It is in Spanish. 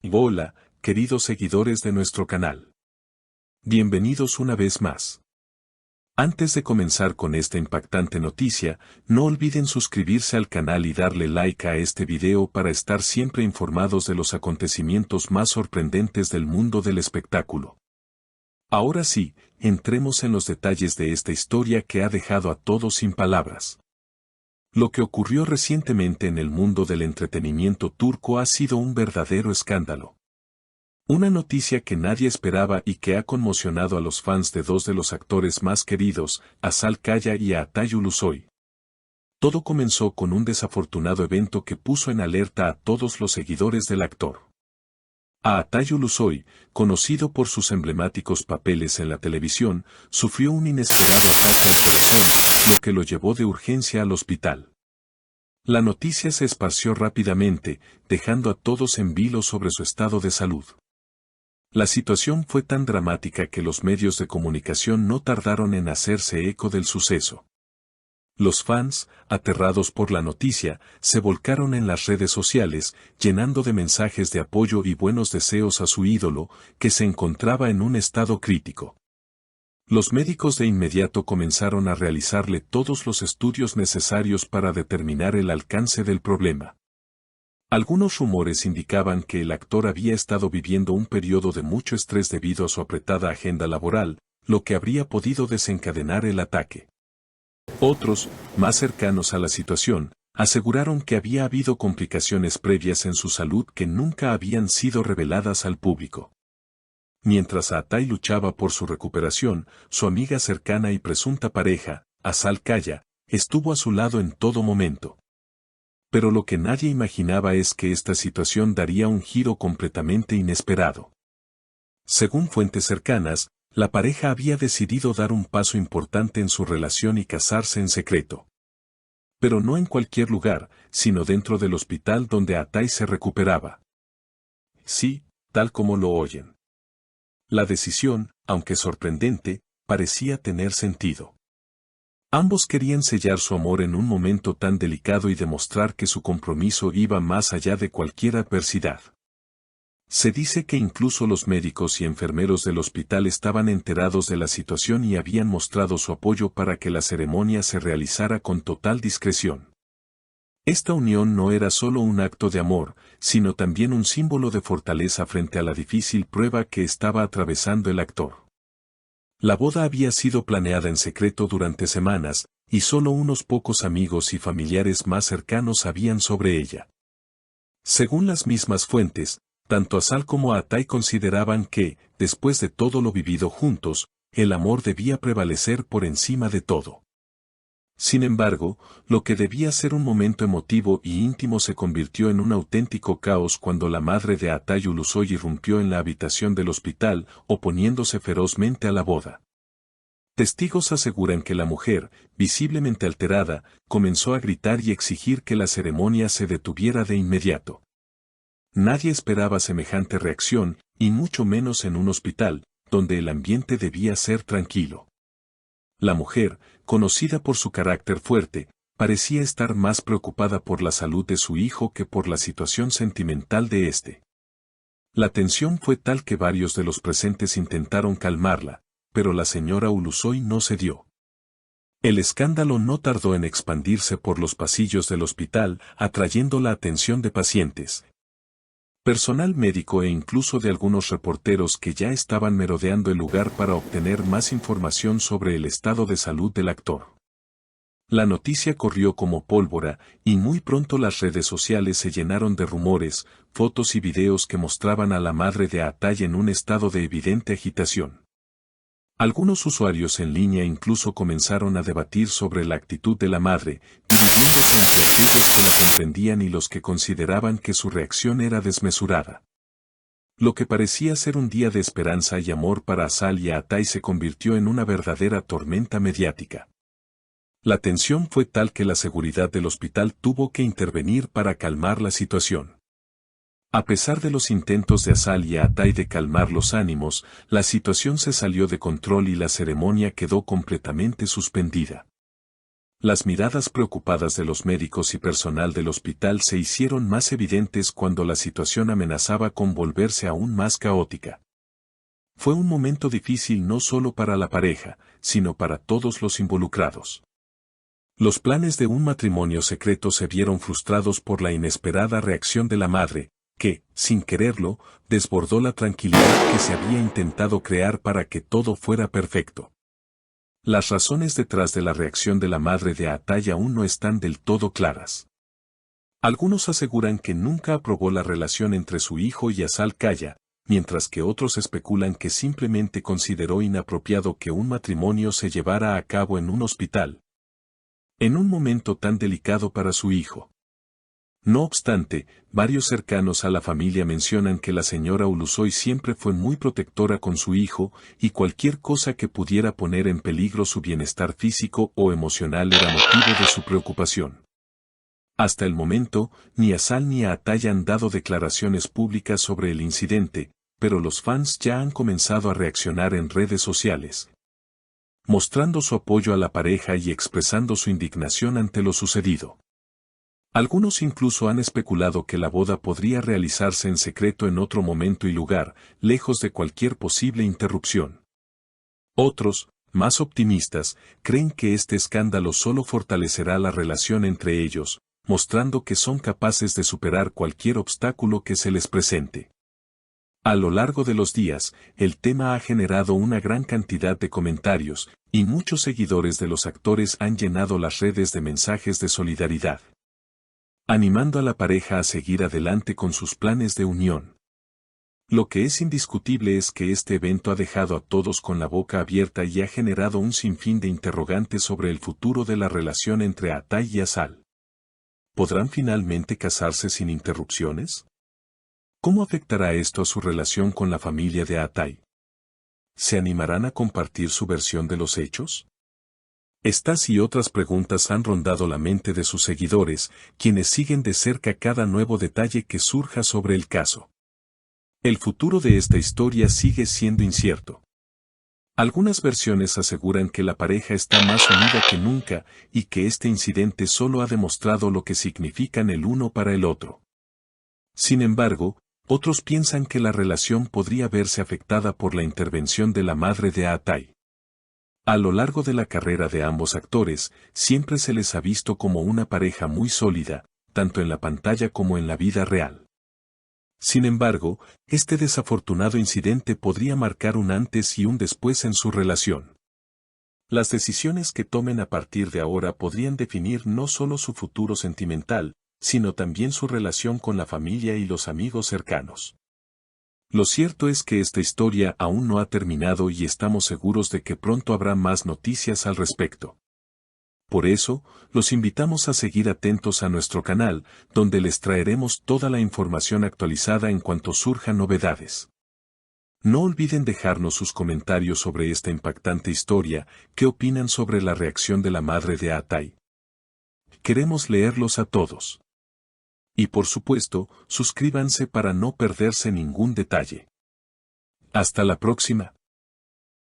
Hola, queridos seguidores de nuestro canal. Bienvenidos una vez más. Antes de comenzar con esta impactante noticia, no olviden suscribirse al canal y darle like a este video para estar siempre informados de los acontecimientos más sorprendentes del mundo del espectáculo. Ahora sí, entremos en los detalles de esta historia que ha dejado a todos sin palabras. Lo que ocurrió recientemente en el mundo del entretenimiento turco ha sido un verdadero escándalo. Una noticia que nadie esperaba y que ha conmocionado a los fans de dos de los actores más queridos, Asal Kaya y a Atay Ulusoy. Todo comenzó con un desafortunado evento que puso en alerta a todos los seguidores del actor. Atay Ulusoy, conocido por sus emblemáticos papeles en la televisión, sufrió un inesperado ataque al corazón, lo que lo llevó de urgencia al hospital. La noticia se esparció rápidamente, dejando a todos en vilo sobre su estado de salud. La situación fue tan dramática que los medios de comunicación no tardaron en hacerse eco del suceso. Los fans, aterrados por la noticia, se volcaron en las redes sociales, llenando de mensajes de apoyo y buenos deseos a su ídolo, que se encontraba en un estado crítico. Los médicos de inmediato comenzaron a realizarle todos los estudios necesarios para determinar el alcance del problema. Algunos rumores indicaban que el actor había estado viviendo un periodo de mucho estrés debido a su apretada agenda laboral, lo que habría podido desencadenar el ataque. Otros, más cercanos a la situación, aseguraron que había habido complicaciones previas en su salud que nunca habían sido reveladas al público. Mientras Atay luchaba por su recuperación, su amiga cercana y presunta pareja, Asal Kaya, estuvo a su lado en todo momento. Pero lo que nadie imaginaba es que esta situación daría un giro completamente inesperado. Según fuentes cercanas, la pareja había decidido dar un paso importante en su relación y casarse en secreto. Pero no en cualquier lugar, sino dentro del hospital donde Atay se recuperaba. Sí, tal como lo oyen. La decisión, aunque sorprendente, parecía tener sentido. Ambos querían sellar su amor en un momento tan delicado y demostrar que su compromiso iba más allá de cualquier adversidad. Se dice que incluso los médicos y enfermeros del hospital estaban enterados de la situación y habían mostrado su apoyo para que la ceremonia se realizara con total discreción. Esta unión no era solo un acto de amor, sino también un símbolo de fortaleza frente a la difícil prueba que estaba atravesando el actor. La boda había sido planeada en secreto durante semanas, y solo unos pocos amigos y familiares más cercanos sabían sobre ella. Según las mismas fuentes, tanto Asal como Atay consideraban que, después de todo lo vivido juntos, el amor debía prevalecer por encima de todo. Sin embargo, lo que debía ser un momento emotivo y íntimo se convirtió en un auténtico caos cuando la madre de Atay Ulusoy irrumpió en la habitación del hospital, oponiéndose ferozmente a la boda. Testigos aseguran que la mujer, visiblemente alterada, comenzó a gritar y exigir que la ceremonia se detuviera de inmediato. Nadie esperaba semejante reacción, y mucho menos en un hospital, donde el ambiente debía ser tranquilo. La mujer, conocida por su carácter fuerte, parecía estar más preocupada por la salud de su hijo que por la situación sentimental de éste. La tensión fue tal que varios de los presentes intentaron calmarla, pero la señora Ulusoy no cedió. El escándalo no tardó en expandirse por los pasillos del hospital, atrayendo la atención de pacientes, personal médico e incluso de algunos reporteros que ya estaban merodeando el lugar para obtener más información sobre el estado de salud del actor. La noticia corrió como pólvora, y muy pronto las redes sociales se llenaron de rumores, fotos y videos que mostraban a la madre de Atay en un estado de evidente agitación. Algunos usuarios en línea incluso comenzaron a debatir sobre la actitud de la madre, dividiéndose entre aquellos que la comprendían y los que consideraban que su reacción era desmesurada. Lo que parecía ser un día de esperanza y amor para Asal y Atay se convirtió en una verdadera tormenta mediática. La tensión fue tal que la seguridad del hospital tuvo que intervenir para calmar la situación. A pesar de los intentos de Asal y Atay de calmar los ánimos, la situación se salió de control y la ceremonia quedó completamente suspendida. Las miradas preocupadas de los médicos y personal del hospital se hicieron más evidentes cuando la situación amenazaba con volverse aún más caótica. Fue un momento difícil no solo para la pareja, sino para todos los involucrados. Los planes de un matrimonio secreto se vieron frustrados por la inesperada reacción de la madre, que, sin quererlo, desbordó la tranquilidad que se había intentado crear para que todo fuera perfecto. Las razones detrás de la reacción de la madre de Atay aún no están del todo claras. Algunos aseguran que nunca aprobó la relación entre su hijo y Asal Kaya, mientras que otros especulan que simplemente consideró inapropiado que un matrimonio se llevara a cabo en un hospital, en un momento tan delicado para su hijo. No obstante, varios cercanos a la familia mencionan que la señora Ulusoy siempre fue muy protectora con su hijo, y cualquier cosa que pudiera poner en peligro su bienestar físico o emocional era motivo de su preocupación. Hasta el momento, ni Asal ni Atay han dado declaraciones públicas sobre el incidente, pero los fans ya han comenzado a reaccionar en redes sociales, mostrando su apoyo a la pareja y expresando su indignación ante lo sucedido. Algunos incluso han especulado que la boda podría realizarse en secreto en otro momento y lugar, lejos de cualquier posible interrupción. Otros, más optimistas, creen que este escándalo solo fortalecerá la relación entre ellos, mostrando que son capaces de superar cualquier obstáculo que se les presente. A lo largo de los días, el tema ha generado una gran cantidad de comentarios, y muchos seguidores de los actores han llenado las redes de mensajes de solidaridad, animando a la pareja a seguir adelante con sus planes de unión. Lo que es indiscutible es que este evento ha dejado a todos con la boca abierta y ha generado un sinfín de interrogantes sobre el futuro de la relación entre Atay y Asal. ¿Podrán finalmente casarse sin interrupciones? ¿Cómo afectará esto a su relación con la familia de Atay? ¿Se animarán a compartir su versión de los hechos? Estas y otras preguntas han rondado la mente de sus seguidores, quienes siguen de cerca cada nuevo detalle que surja sobre el caso. El futuro de esta historia sigue siendo incierto. Algunas versiones aseguran que la pareja está más unida que nunca y que este incidente solo ha demostrado lo que significan el uno para el otro. Sin embargo, otros piensan que la relación podría verse afectada por la intervención de la madre de Atay. A lo largo de la carrera de ambos actores, siempre se les ha visto como una pareja muy sólida, tanto en la pantalla como en la vida real. Sin embargo, este desafortunado incidente podría marcar un antes y un después en su relación. Las decisiones que tomen a partir de ahora podrían definir no solo su futuro sentimental, sino también su relación con la familia y los amigos cercanos. Lo cierto es que esta historia aún no ha terminado y estamos seguros de que pronto habrá más noticias al respecto. Por eso, los invitamos a seguir atentos a nuestro canal, donde les traeremos toda la información actualizada en cuanto surjan novedades. No olviden dejarnos sus comentarios sobre esta impactante historia. ¿Qué opinan sobre la reacción de la madre de Atay? Queremos leerlos a todos. Y por supuesto, suscríbanse para no perderse ningún detalle. Hasta la próxima.